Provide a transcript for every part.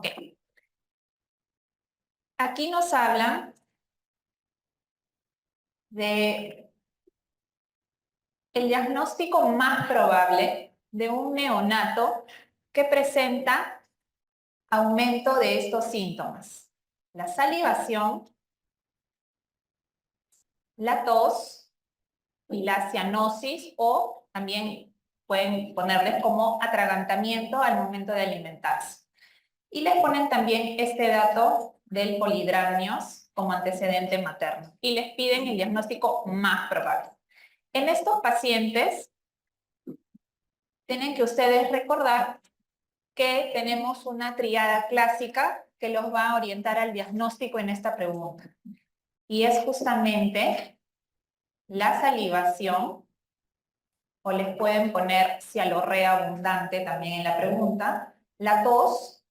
Ok. Aquí nos hablan de el diagnóstico más probable de un neonato que presenta aumento de estos síntomas: la salivación, la tos y la cianosis, o también pueden ponerles como atragantamiento al momento de alimentarse. Y les ponen también este dato del polidramios como antecedente materno. Y les piden el diagnóstico más probable. En estos pacientes, tienen que ustedes recordar que tenemos una tríada clásica que los va a orientar al diagnóstico en esta pregunta. Y es justamente la salivación, o les pueden poner cialorrea abundante también en la pregunta, la tos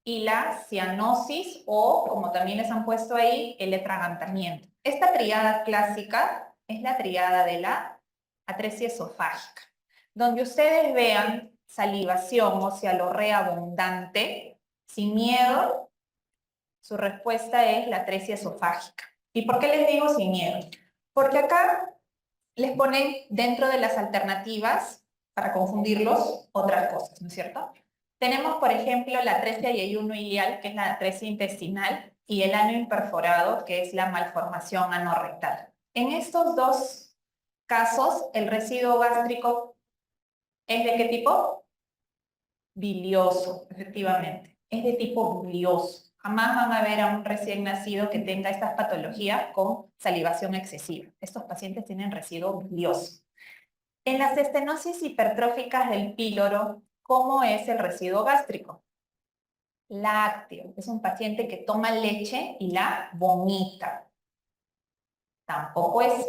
y la cianosis, o como también les han puesto ahí, el atragantamiento. Esta tríada clásica es la tríada de la atresia esofágica, donde ustedes vean salivación o cialorrea abundante, sin miedo, su respuesta es la atresia esofágica. ¿Y por qué les digo sin miedo? Porque acá les ponen dentro de las alternativas, para confundirlos, otras cosas, ¿no es cierto? Tenemos, por ejemplo, la atresia y ayuno ilial, que es la atresia intestinal, y el ano imperforado, que es la malformación anorrectal. En estos dos casos, el residuo gástrico ¿es de qué tipo? Bilioso, efectivamente. Es de tipo bilioso. Jamás van a ver a un recién nacido que tenga estas patologías con salivación excesiva. Estos pacientes tienen residuo bilioso. En las estenosis hipertróficas del píloro, ¿cómo es el residuo gástrico? Lácteo. Es un paciente que toma leche y la vomita. Tampoco es.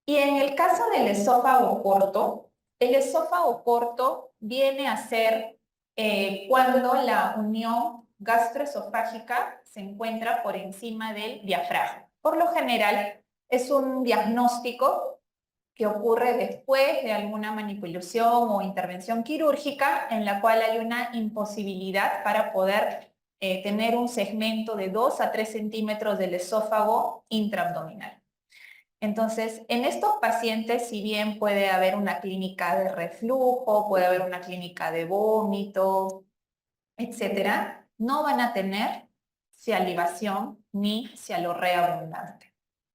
Y en el caso del esófago corto, el esófago corto viene a ser cuando la unión gastroesofágica se encuentra por encima del diafragma. Por lo general, es un diagnóstico que ocurre después de alguna manipulación o intervención quirúrgica en la cual hay una imposibilidad para poder tener un segmento de 2 a 3 centímetros del esófago intraabdominal. Entonces, en estos pacientes, si bien puede haber una clínica de reflujo, puede haber una clínica de vómito, etcétera, no van a tener salivación ni cialorrea abundante.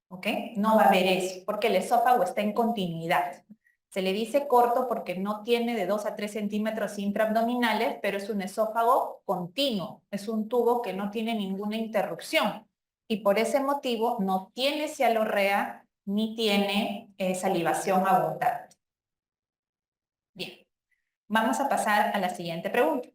¿Ok? No va a haber eso, porque el esófago está en continuidad. Se le dice corto porque no tiene de 2 a 3 centímetros intraabdominales, pero es un esófago continuo, es un tubo que no tiene ninguna interrupción. Y por ese motivo no tiene cialorrea ni tiene salivación abundante. Bien, vamos a pasar a la siguiente pregunta.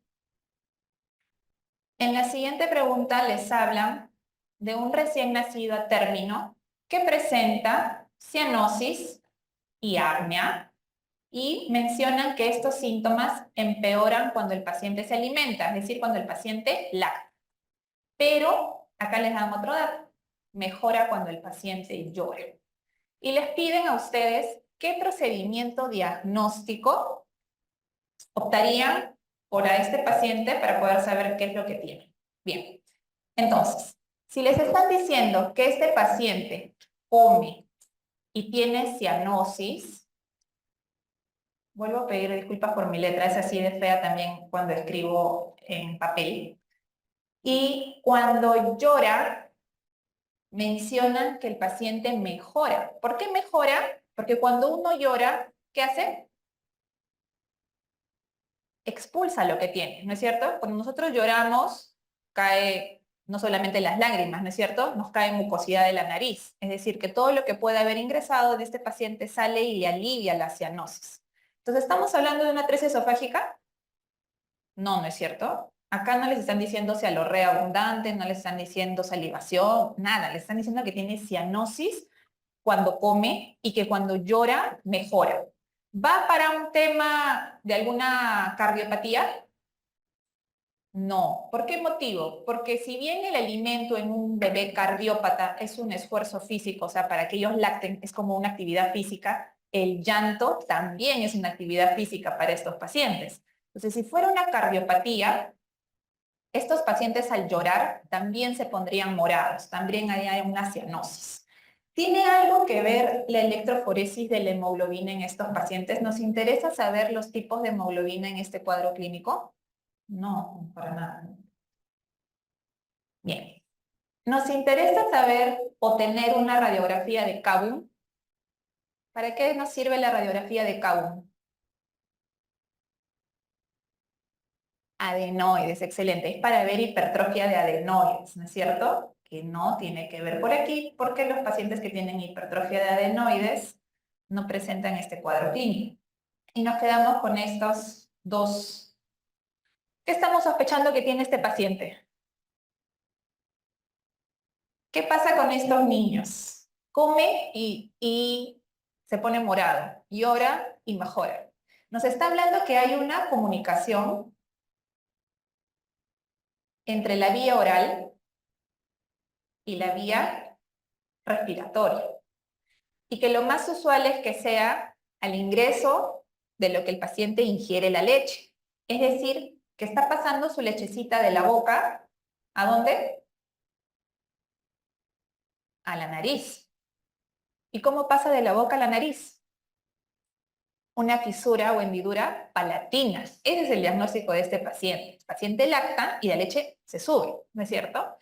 En la siguiente pregunta les hablan de un recién nacido a término que presenta cianosis y apnea, y mencionan que estos síntomas empeoran cuando el paciente se alimenta, es decir, cuando el paciente lacta. Pero acá les dan otro dato: mejora cuando el paciente llora. Y les piden a ustedes qué procedimiento diagnóstico optarían por a este paciente para poder saber qué es lo que tiene. Bien, entonces, si les están diciendo que este paciente come y tiene cianosis, vuelvo a pedir disculpas por mi letra, es así de fea también cuando escribo en papel. Y cuando llora, mencionan que el paciente mejora. ¿Por qué mejora? Porque cuando uno llora, ¿qué hace? Expulsa lo que tiene, ¿no es cierto? Cuando nosotros lloramos, cae no solamente las lágrimas, ¿no es cierto? Nos cae mucosidad de la nariz. Es decir, que todo lo que puede haber ingresado de este paciente sale y le alivia la cianosis. Entonces, ¿estamos hablando de una atresia esofágica? No, no es cierto. Acá no les están diciendo cialorrea abundante, no les están diciendo salivación, nada. Les están diciendo que tiene cianosis cuando come y que cuando llora mejora. ¿Va para un tema de alguna cardiopatía? No. ¿Por qué motivo? Porque si bien el alimento en un bebé cardiópata es un esfuerzo físico, o sea, para que ellos lacten es como una actividad física, el llanto también es una actividad física para estos pacientes. Entonces, si fuera una cardiopatía, estos pacientes al llorar también se pondrían morados, también hay una cianosis. ¿Tiene algo que ver la electroforesis de la hemoglobina en estos pacientes? ¿Nos interesa saber los tipos de hemoglobina en este cuadro clínico? No, para nada. Bien. ¿Nos interesa saber o tener una radiografía de Kabum? ¿Para qué nos sirve la radiografía de Kabum? Adenoides, excelente. Es para ver hipertrofia de adenoides, ¿no es cierto? Que no tiene que ver por aquí, porque los pacientes que tienen hipertrofia de adenoides no presentan este cuadro clínico. Y nos quedamos con estos dos. ¿Qué estamos sospechando que tiene este paciente? ¿Qué pasa con estos niños? Come y se pone morado, llora y mejora. Nos está hablando que hay una comunicación entre la vía oral y la vía respiratoria. Y que lo más usual es que sea al ingreso de lo que el paciente ingiere la leche. Es decir, que está pasando su lechecita de la boca, ¿a dónde? A la nariz. ¿Y cómo pasa de la boca a la nariz? Una fisura o hendidura palatina. Ese es el diagnóstico de este paciente. El paciente lacta y la leche se sube, ¿no es cierto?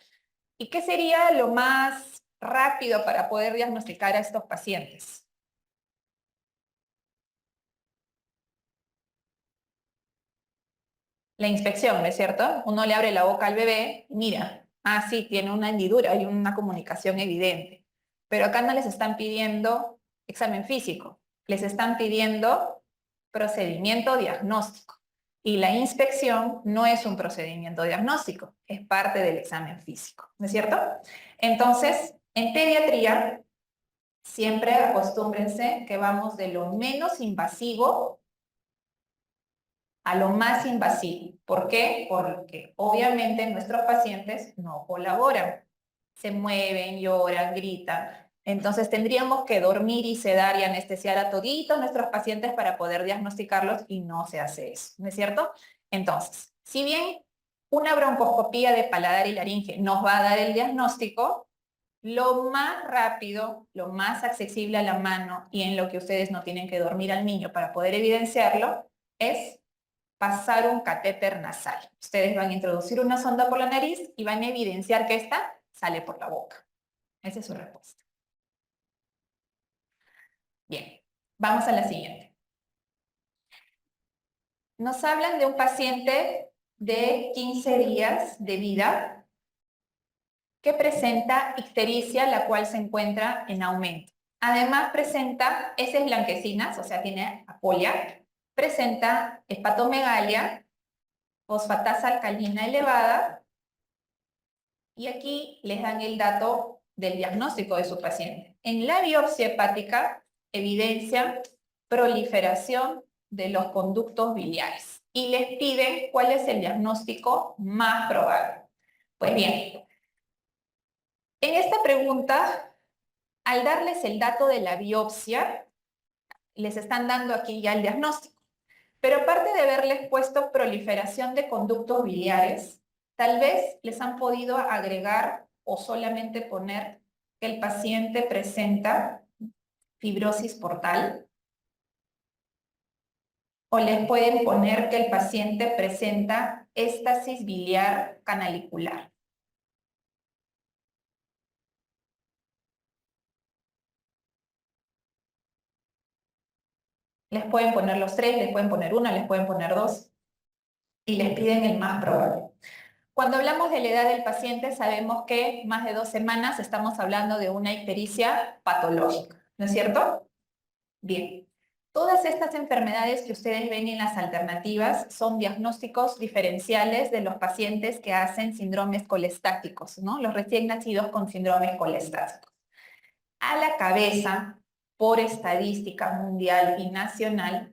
¿Y qué sería lo más rápido para poder diagnosticar a estos pacientes? La inspección, ¿no es cierto? Uno le abre la boca al bebé y mira, sí, tiene una hendidura, hay una comunicación evidente. Pero acá no les están pidiendo examen físico, les están pidiendo procedimiento diagnóstico. Y la inspección no es un procedimiento diagnóstico, es parte del examen físico, ¿no es cierto? Entonces, en pediatría, siempre acostúmbrense que vamos de lo menos invasivo a lo más invasivo. ¿Por qué? Porque obviamente nuestros pacientes no colaboran. Se mueven, lloran, gritan. Entonces tendríamos que dormir y sedar y anestesiar a toditos nuestros pacientes para poder diagnosticarlos y no se hace eso, ¿no es cierto? Entonces, si bien una broncoscopía de paladar y laringe nos va a dar el diagnóstico, lo más rápido, lo más accesible a la mano y en lo que ustedes no tienen que dormir al niño para poder evidenciarlo es pasar un catéter nasal. Ustedes van a introducir una sonda por la nariz y van a evidenciar que esta sale por la boca. Esa es su respuesta. Bien, vamos a la siguiente. Nos hablan de un paciente de 15 días de vida que presenta ictericia, la cual se encuentra en aumento. Además presenta heces blanquecinas, o sea, tiene apolia, presenta hepatomegalia, fosfatasa alcalina elevada, y aquí les dan el dato del diagnóstico de su paciente. En la biopsia hepática evidencia proliferación de los conductos biliares y les piden cuál es el diagnóstico más probable. Pues bien, en esta pregunta, al darles el dato de la biopsia, les están dando aquí ya el diagnóstico. Pero aparte de haberles puesto proliferación de conductos biliares, tal vez les han podido agregar o solamente poner que el paciente presenta fibrosis portal, o les pueden poner que el paciente presenta éstasis biliar canalicular. Les pueden poner los tres, les pueden poner una, les pueden poner dos, y les piden el más probable. Cuando hablamos de la edad del paciente, sabemos que más de 2 semanas estamos hablando de una ictericia patológica, ¿no es cierto? Bien. Todas estas enfermedades que ustedes ven en las alternativas son diagnósticos diferenciales de los pacientes que hacen síndromes colestáticos, ¿no? Los recién nacidos con síndromes colestáticos. A la cabeza, por estadística mundial y nacional,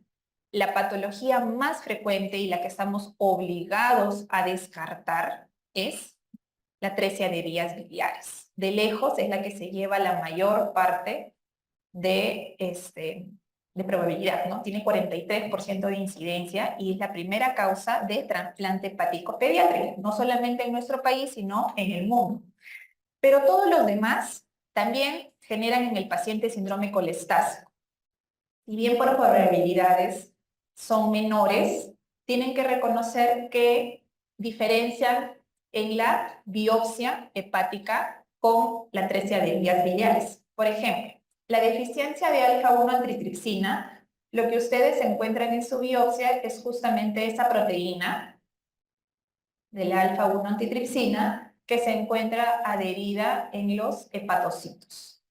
la patología más frecuente y la que estamos obligados a descartar es la atresia de vías biliares. De lejos es la que se lleva la mayor parte de de probabilidad, ¿no? Tiene 43% de incidencia y es la primera causa de trasplante hepático pediátrico, no solamente en nuestro país, sino en el mundo. Pero todos los demás también generan en el paciente síndrome colestásico. Si bien por probabilidades son menores, tienen que reconocer que diferencian en la biopsia hepática con la atresia de vías biliares. Por ejemplo, la deficiencia de alfa-1 antitripsina, lo que ustedes encuentran en su biopsia es justamente esa proteína de la alfa-1 antitripsina que se encuentra adherida en los hepatocitos.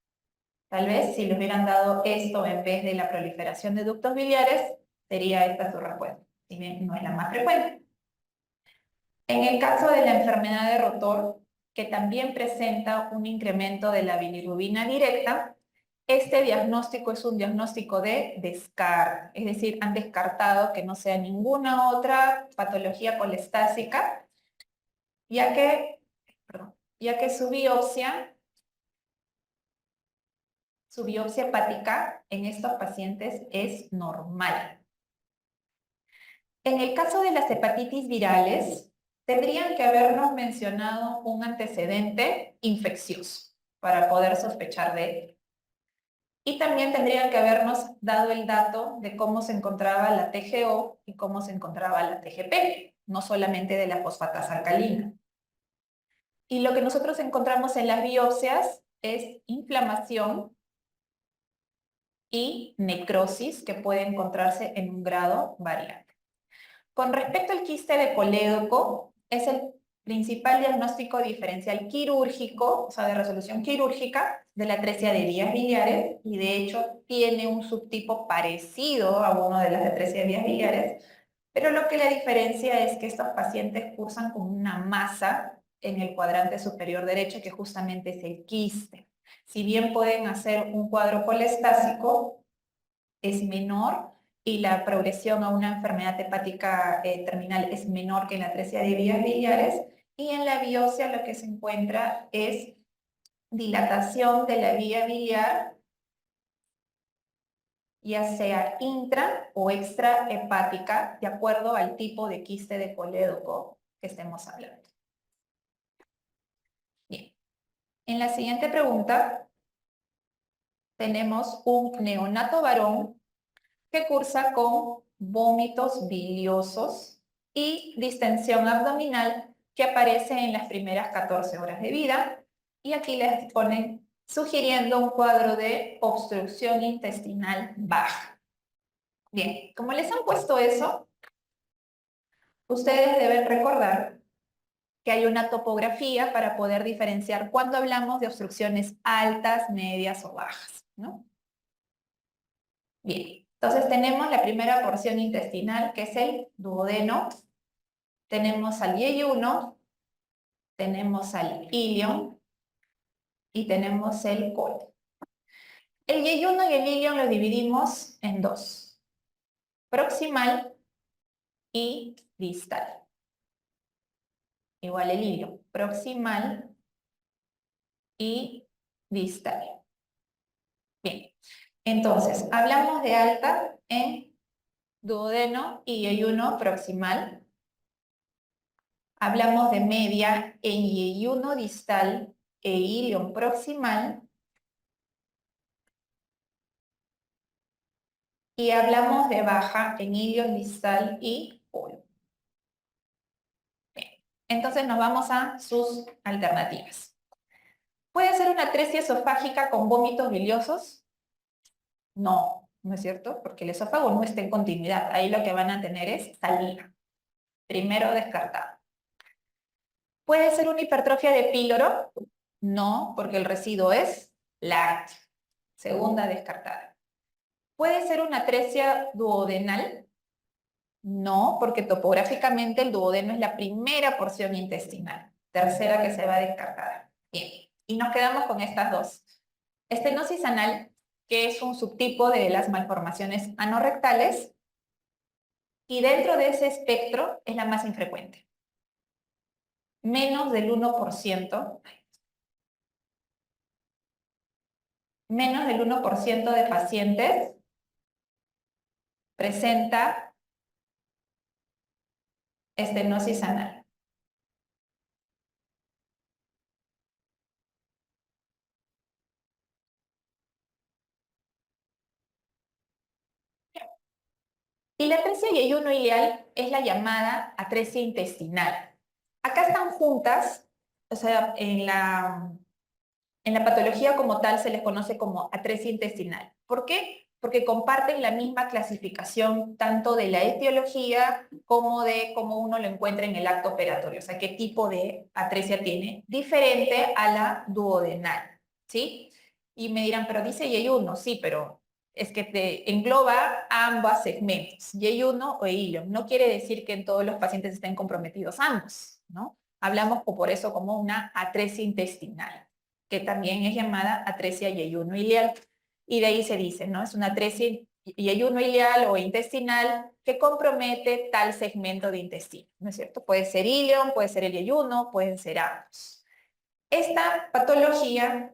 Tal vez si le hubieran dado esto en vez de la proliferación de ductos biliares, sería esta su respuesta, si bien no es la más frecuente. En el caso de la enfermedad de Rotor, que también presenta un incremento de la bilirrubina directa, este diagnóstico es un diagnóstico de descarte, es decir, han descartado que no sea ninguna otra patología colestásica, ya que su biopsia hepática en estos pacientes es normal. En el caso de las hepatitis virales, tendrían que habernos mencionado un antecedente infeccioso para poder sospechar de él. Y también tendrían que habernos dado el dato de cómo se encontraba la TGO y cómo se encontraba la TGP, no solamente de la fosfatasa alcalina. Y lo que nosotros encontramos en las biopsias es inflamación y necrosis que puede encontrarse en un grado variable. Con respecto al quiste de colédoco, es el principal diagnóstico diferencial quirúrgico, o sea, de resolución quirúrgica, de la atresia de vías biliares, y de hecho tiene un subtipo parecido a uno de las atresia de vías biliares, pero lo que la diferencia es que estos pacientes cursan con una masa en el cuadrante superior derecho, que justamente es el quiste. Si bien pueden hacer un cuadro colestásico, es menor y la progresión a una enfermedad hepática terminal es menor que en la atresia de vías biliares, y en la biopsia lo que se encuentra es dilatación de la vía biliar, ya sea intra o extra hepática, de acuerdo al tipo de quiste de colédoco que estemos hablando. Bien. En la siguiente pregunta tenemos un neonato varón que cursa con vómitos biliosos y distensión abdominal que aparece en las primeras 14 horas de vida. Y aquí les ponen sugiriendo un cuadro de obstrucción intestinal baja. Bien, como les han puesto eso, ustedes deben recordar que hay una topografía para poder diferenciar cuando hablamos de obstrucciones altas, medias o bajas, ¿no? Bien, entonces tenemos la primera porción intestinal, que es el duodeno. Tenemos al yeyuno, tenemos al ilion y tenemos el colon. El yeyuno y el ilion lo dividimos en dos: proximal y distal. Igual el ilion, proximal y distal. Bien, entonces hablamos de alta en duodeno y yeyuno proximal. Hablamos de media en yeyuno distal e ilion proximal. Y hablamos de baja en ilion distal y colon. Entonces nos vamos a sus alternativas. ¿Puede ser una atresia esofágica con vómitos biliosos? No, ¿no es cierto? Porque el esófago no está en continuidad. Ahí lo que van a tener es saliva. Primero descartado. ¿Puede ser una hipertrofia de píloro? No, porque el residuo es lácteo. Segunda descartada. ¿Puede ser una atresia duodenal? No, porque topográficamente el duodeno es la primera porción intestinal. Tercera que se va a descartar. Bien, y nos quedamos con estas dos. Estenosis anal, que es un subtipo de las malformaciones anorrectales, y dentro de ese espectro es la más infrecuente. Menos del 1%, de pacientes presenta estenosis anal. Y la atresia y ayuno ileal es la llamada atresia intestinal. Acá están juntas, o sea, en la patología como tal se les conoce como atresia intestinal. ¿Por qué? Porque comparten la misma clasificación tanto de la etiología como de cómo uno lo encuentra en el acto operatorio. O sea, qué tipo de atresia tiene, diferente a la duodenal, ¿sí? Y me dirán, pero dice Y1, sí, pero es que te engloba ambos segmentos, Y1 o ileum. No quiere decir que en todos los pacientes estén comprometidos ambos, ¿no? Hablamos por eso como una atresia intestinal, que también es llamada atresia y ayuno ileal. Y de ahí se dice, ¿no? Es una atresia y ayuno ileal o intestinal que compromete tal segmento de intestino, ¿no es cierto? Puede ser ileum, puede ser el ayuno, pueden ser ambos. Esta patología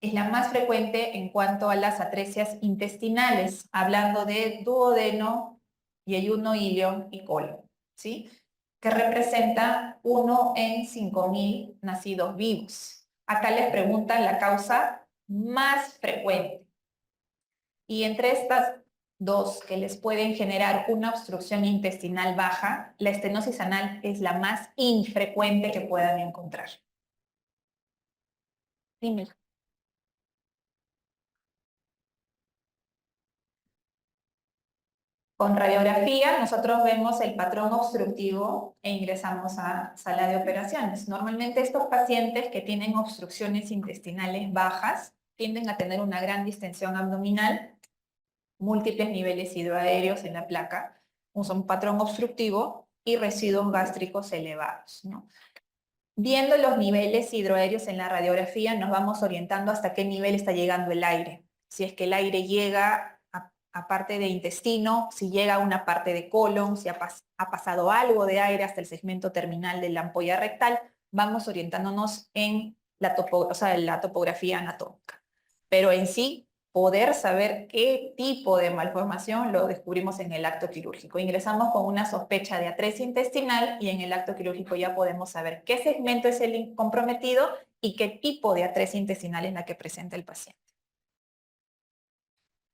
es la más frecuente en cuanto a las atresias intestinales, hablando de duodeno, y ayuno, ileum y colon, ¿sí? Que representa 1 en 5.000 nacidos vivos. Acá les preguntan la causa más frecuente. Y entre estas dos que les pueden generar una obstrucción intestinal baja, la estenosis anal es la más infrecuente que puedan encontrar. Dime. Con radiografía, nosotros vemos el patrón obstructivo e ingresamos a sala de operaciones. Normalmente estos pacientes que tienen obstrucciones intestinales bajas tienden a tener una gran distensión abdominal, múltiples niveles hidroaéreos en la placa, un patrón obstructivo y residuos gástricos elevados, ¿no? Viendo los niveles hidroaéreos en la radiografía, nos vamos orientando hasta qué nivel está llegando el aire. Si es que el aire llega a parte de intestino, si llega a una parte de colon, si ha pasado algo de aire hasta el segmento terminal de la ampolla rectal, vamos orientándonos en la topografía anatómica. Pero en sí, poder saber qué tipo de malformación lo descubrimos en el acto quirúrgico. Ingresamos con una sospecha de atresia intestinal y en el acto quirúrgico ya podemos saber qué segmento es el comprometido y qué tipo de atresia intestinal es la que presenta el paciente.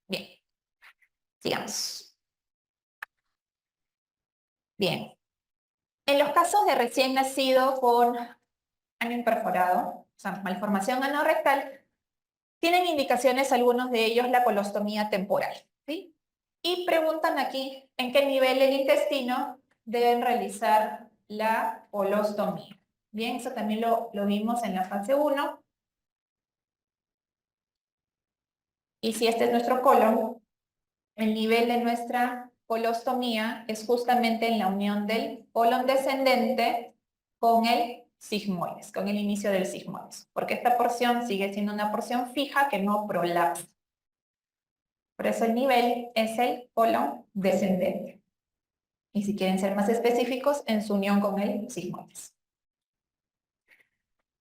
Bien, sigamos. Bien, en los casos de recién nacido con ano imperforado, o sea, malformación anorrectal, tienen indicaciones algunos de ellos la colostomía temporal, ¿sí? Y preguntan aquí en qué nivel del intestino deben realizar la colostomía. Bien, eso también lo vimos en la fase 1. Y si este es nuestro colon, el nivel de nuestra colostomía es justamente en la unión del colon descendente con el sigmoides, con el inicio del sigmoides, porque esta porción sigue siendo una porción fija que no prolapsa. Por eso el nivel es el colon descendente. Y si quieren ser más específicos, en su unión con el sigmoides.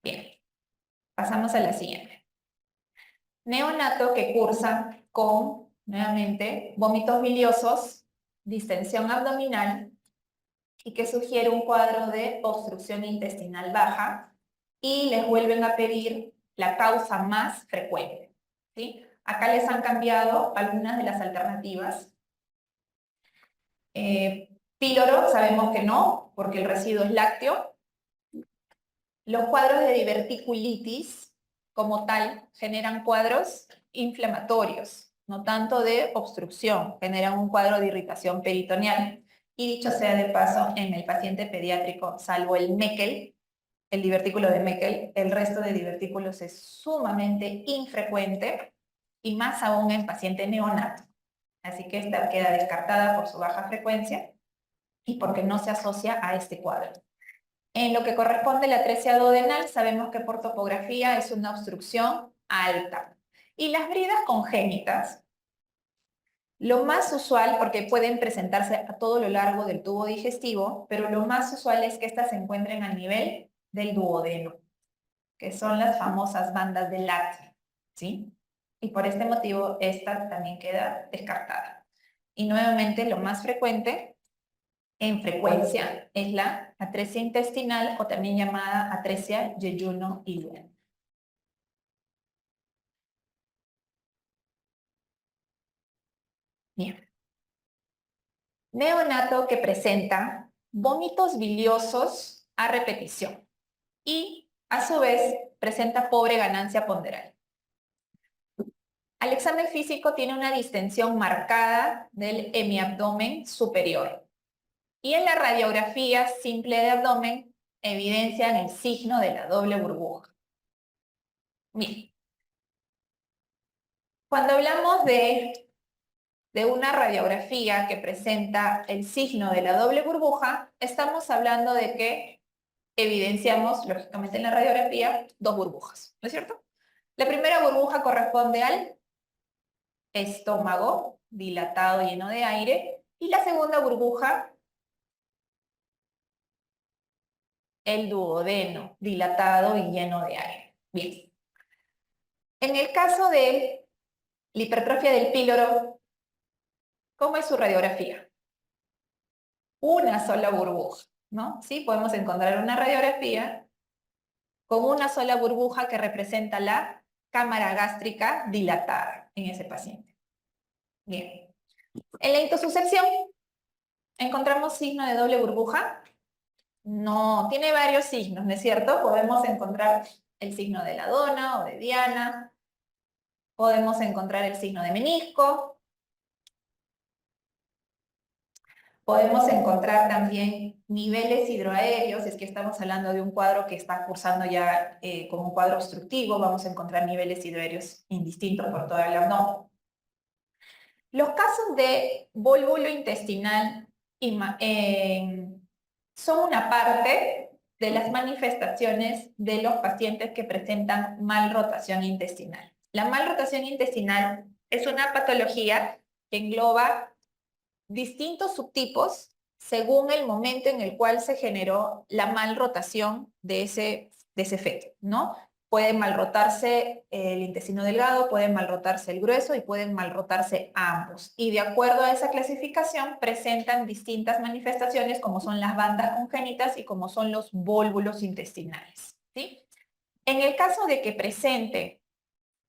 Bien, pasamos a la siguiente. Neonato que cursa con, nuevamente, vómitos biliosos, distensión abdominal y que sugiere un cuadro de obstrucción intestinal baja y les vuelven a pedir la causa más frecuente, ¿sí? Acá les han cambiado algunas de las alternativas. Píloro, sabemos que no, porque el residuo es lácteo. Los cuadros de diverticulitis, como tal, generan cuadros inflamatorios, no tanto de obstrucción, generan un cuadro de irritación peritoneal. Y dicho sea de paso, en el paciente pediátrico, salvo el Meckel, el divertículo de Meckel, el resto de divertículos es sumamente infrecuente y más aún en paciente neonato. Así que esta queda descartada por su baja frecuencia y porque no se asocia a este cuadro. En lo que corresponde a la atresia duodenal, sabemos que por topografía es una obstrucción alta. Y las bridas congénitas, lo más usual, porque pueden presentarse a todo lo largo del tubo digestivo, pero lo más usual es que estas se encuentren al nivel del duodeno, que son las famosas bandas de lácteo, ¿sí? Y por este motivo esta también queda descartada. Y nuevamente lo más frecuente en frecuencia es la atresia intestinal o también llamada atresia yeyuno-iliana. Bien. Neonato que presenta vómitos biliosos a repetición y a su vez presenta pobre ganancia ponderal. Al examen físico tiene una distensión marcada del hemiabdomen superior. Y en la radiografía simple de abdomen evidencian el signo de la doble burbuja. Bien. Cuando hablamos de una radiografía que presenta el signo de la doble burbuja, estamos hablando de que evidenciamos, lógicamente en la radiografía, dos burbujas, ¿no es cierto? La primera burbuja corresponde al estómago dilatado lleno de aire y la segunda burbuja el duodeno dilatado y lleno de aire. Bien. En el caso de la hipertrofia del píloro, ¿cómo es su radiografía? Una sola burbuja, ¿no? Sí, podemos encontrar una radiografía con una sola burbuja que representa la cámara gástrica dilatada en ese paciente. Bien. En la intosuscepción, ¿encontramos signo de doble burbuja? No, tiene varios signos, ¿no es cierto? Podemos encontrar el signo de la dona o de Diana, podemos encontrar el signo de menisco, podemos encontrar también niveles hidroaéreos, si es que estamos hablando de un cuadro que está cursando ya como un cuadro obstructivo, vamos a encontrar niveles hidroaéreos indistintos por todo el abdomen. Los casos de volvulo intestinal son una parte de las manifestaciones de los pacientes que presentan malrotación intestinal. La malrotación intestinal es una patología que engloba distintos subtipos según el momento en el cual se generó la malrotación de ese feto, ¿no? Puede malrotarse el intestino delgado, puede malrotarse el grueso y pueden malrotarse ambos. Y de acuerdo a esa clasificación presentan distintas manifestaciones como son las bandas congénitas y como son los vólvulos intestinales, ¿sí? En el caso de que presente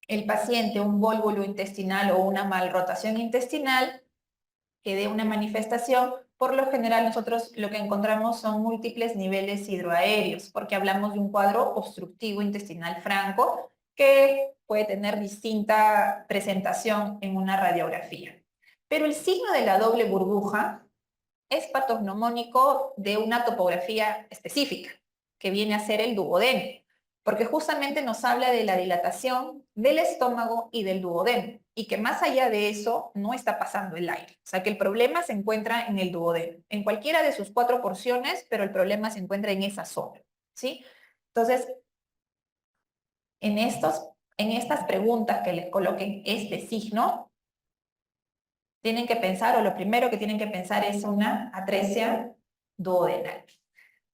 el paciente un vólvulo intestinal o una malrotación intestinal, que dé una manifestación, por lo general nosotros lo que encontramos son múltiples niveles hidroaéreos, porque hablamos de un cuadro obstructivo intestinal franco que puede tener distinta presentación en una radiografía. Pero el signo de la doble burbuja es patognomónico de una topografía específica, que viene a ser el duodeno, porque justamente nos habla de la dilatación del estómago y del duodeno, y que más allá de eso no está pasando el aire. O sea que el problema se encuentra en el duodeno, en cualquiera de sus 4 porciones, pero el problema se encuentra en esa zona, ¿sí? Entonces, en estas preguntas que les coloquen este signo, tienen que pensar, o lo primero que tienen que pensar es una atresia duodenal.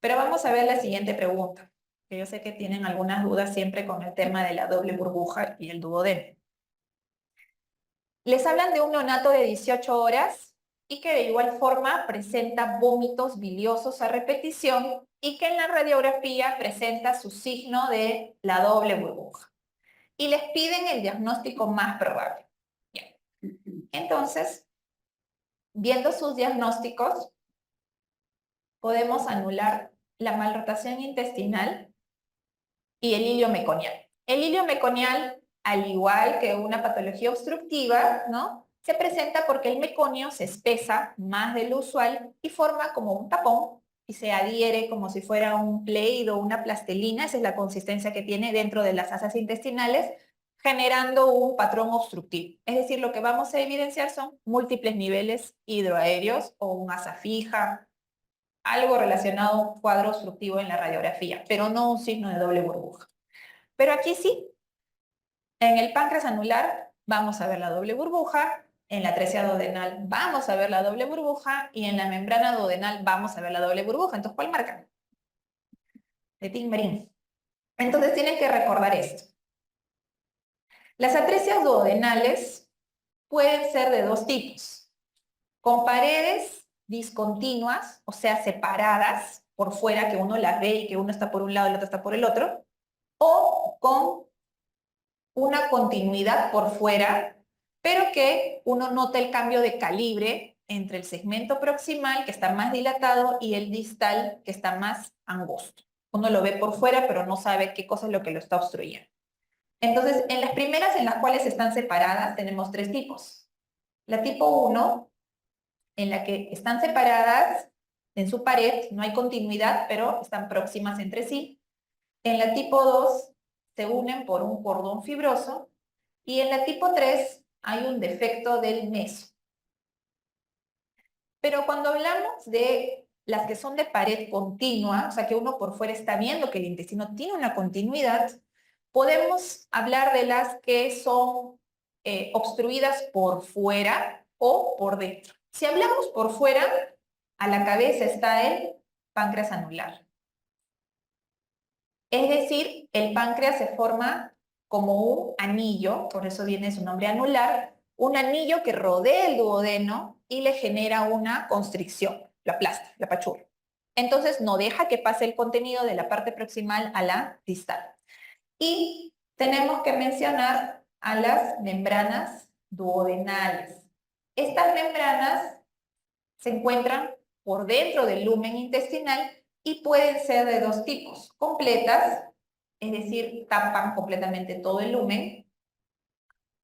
Pero vamos a ver la siguiente pregunta, que yo sé que tienen algunas dudas siempre con el tema de la doble burbuja y el duodeno. Les hablan de un neonato de 18 horas y que de igual forma presenta vómitos biliosos a repetición y que en la radiografía presenta su signo de la doble burbuja. Y les piden el diagnóstico más probable. Bien. Entonces, viendo sus diagnósticos, podemos anular la malrotación intestinal y el hilio meconial. El hilio meconial, al igual que una patología obstructiva, ¿no?, se presenta porque el meconio se espesa más de lo usual y forma como un tapón y se adhiere como si fuera un Play-Doh o una plastilina, esa es la consistencia que tiene dentro de las asas intestinales, generando un patrón obstructivo. Es decir, lo que vamos a evidenciar son múltiples niveles hidroaéreos o un asa fija, algo relacionado a un cuadro obstructivo en la radiografía, pero no un signo de doble burbuja. Pero aquí sí, en el páncreas anular vamos a ver la doble burbuja, en la atresia duodenal vamos a ver la doble burbuja y en la membrana duodenal vamos a ver la doble burbuja. Entonces, ¿cuál marcan? De timbre. Entonces tienen que recordar esto. Las atresias duodenales pueden ser de dos tipos. con paredes discontinuas, o sea, separadas por fuera, que uno las ve y que uno está por un lado y el otro está por el otro, o con una continuidad por fuera, pero que uno nota el cambio de calibre entre el segmento proximal, que está más dilatado, y el distal, que está más angosto. Uno lo ve por fuera, pero no sabe qué cosa es lo que lo está obstruyendo. Entonces, en las primeras en las cuales están separadas, tenemos tres tipos. La tipo 1, en la que están separadas en su pared, no hay continuidad, pero están próximas entre sí. En la tipo 2, se unen por un cordón fibroso. Y en la tipo 3 hay un defecto del meso. Pero cuando hablamos de las que son de pared continua, o sea que uno por fuera está viendo que el intestino tiene una continuidad, podemos hablar de las que son obstruidas por fuera o por dentro. Si hablamos por fuera, a la cabeza está el páncreas anular. Es decir, el páncreas se forma como un anillo, por eso viene su nombre anular, un anillo que rodea el duodeno y le genera una constricción, la aplasta, la apachurra. Entonces no deja que pase el contenido de la parte proximal a la distal. Y tenemos que mencionar a las membranas duodenales. Estas membranas se encuentran por dentro del lumen intestinal y pueden ser de dos tipos: completas, es decir, tapan completamente todo el lumen,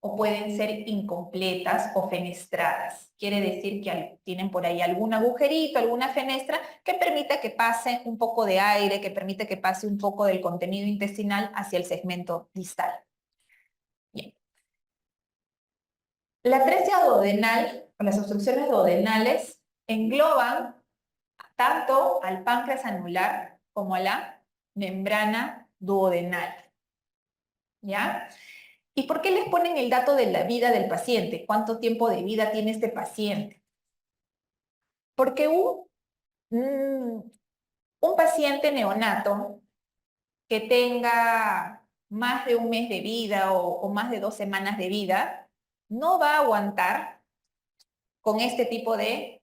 o pueden ser incompletas o fenestradas. Quiere decir que tienen por ahí algún agujerito, alguna fenestra que permita que pase un poco de aire, que permite que pase un poco del contenido intestinal hacia el segmento distal. Bien. La atresia duodenal, o las obstrucciones duodenales, engloban tanto al páncreas anular como a la membrana duodenal. ¿Ya? ¿Y por qué les ponen el dato de la vida del paciente? ¿Cuánto tiempo de vida tiene este paciente? Porque un paciente neonato que tenga más de un mes de vida o más de 2 semanas de vida no va a aguantar con este tipo de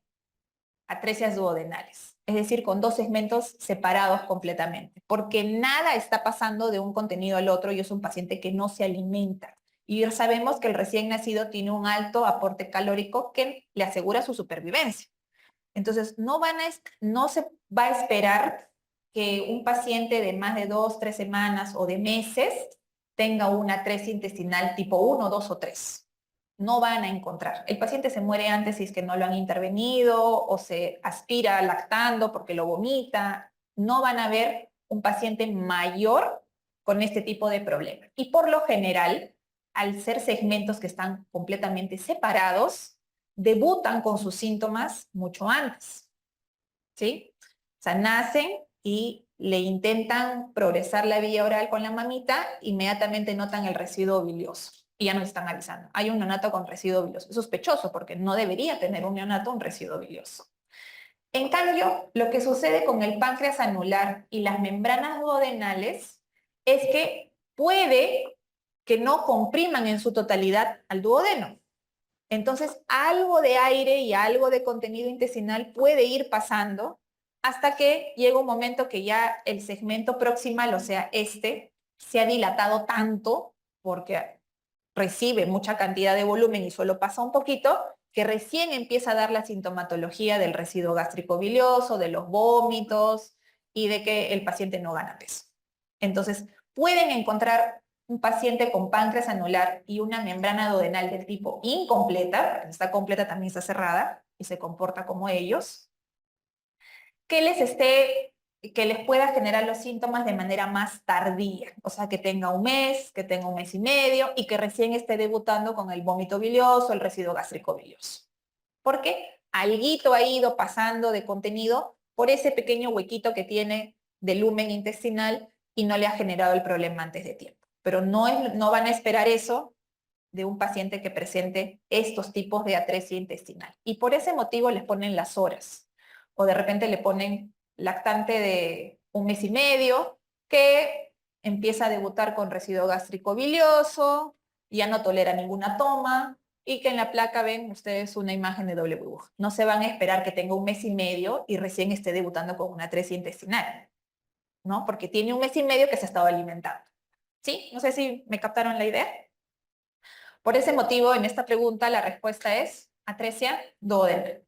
atresias duodenales, es decir, con dos segmentos separados completamente, porque nada está pasando de un contenido al otro y es un paciente que no se alimenta. Y ya sabemos que el recién nacido tiene un alto aporte calórico que le asegura su supervivencia. Entonces, no se va a esperar que un paciente de más de 2, 3 semanas o de meses tenga una atresia intestinal tipo 1, 2 o 3. No van a encontrar. El paciente se muere antes si es que no lo han intervenido o se aspira lactando porque lo vomita. No van a ver un paciente mayor con este tipo de problema. Y por lo general, al ser segmentos que están completamente separados, debutan con sus síntomas mucho antes, ¿sí? O sea, nacen y le intentan progresar la vía oral con la mamita, inmediatamente notan el residuo bilioso y ya nos están avisando. Hay un neonato con residuo bilioso. Es sospechoso porque no debería tener un neonato un residuo bilioso. En cambio, lo que sucede con el páncreas anular y las membranas duodenales es que puede que no compriman en su totalidad al duodeno. Entonces, algo de aire y algo de contenido intestinal puede ir pasando hasta que llega un momento que ya el segmento proximal, o sea, se ha dilatado tanto porque recibe mucha cantidad de volumen y solo pasa un poquito, que recién empieza a dar la sintomatología del residuo gástrico bilioso, de los vómitos y de que el paciente no gana peso. Entonces, pueden encontrar un paciente con páncreas anular y una membrana duodenal del tipo incompleta, porque está completa también está cerrada y se comporta como ellos, que les pueda generar los síntomas de manera más tardía, o sea, que tenga un mes, que tenga un mes y medio y que recién esté debutando con el vómito bilioso, el residuo gástrico bilioso. Porque alguito ha ido pasando de contenido por ese pequeño huequito que tiene de lumen intestinal y no le ha generado el problema antes de tiempo. Pero no van a esperar eso de un paciente que presente estos tipos de atresia intestinal. Y por ese motivo les ponen las horas. O de repente le ponen lactante de un mes y medio, que empieza a debutar con residuo gástrico bilioso, ya no tolera ninguna toma, y que en la placa ven ustedes una imagen de doble burbuja. No se van a esperar que tenga 1 mes y medio y recién esté debutando con una atresia intestinal, ¿no? Porque tiene 1 mes y medio que se ha estado alimentando. ¿Sí? No sé si me captaron la idea. Por ese motivo, en esta pregunta, la respuesta es atresia duodenal.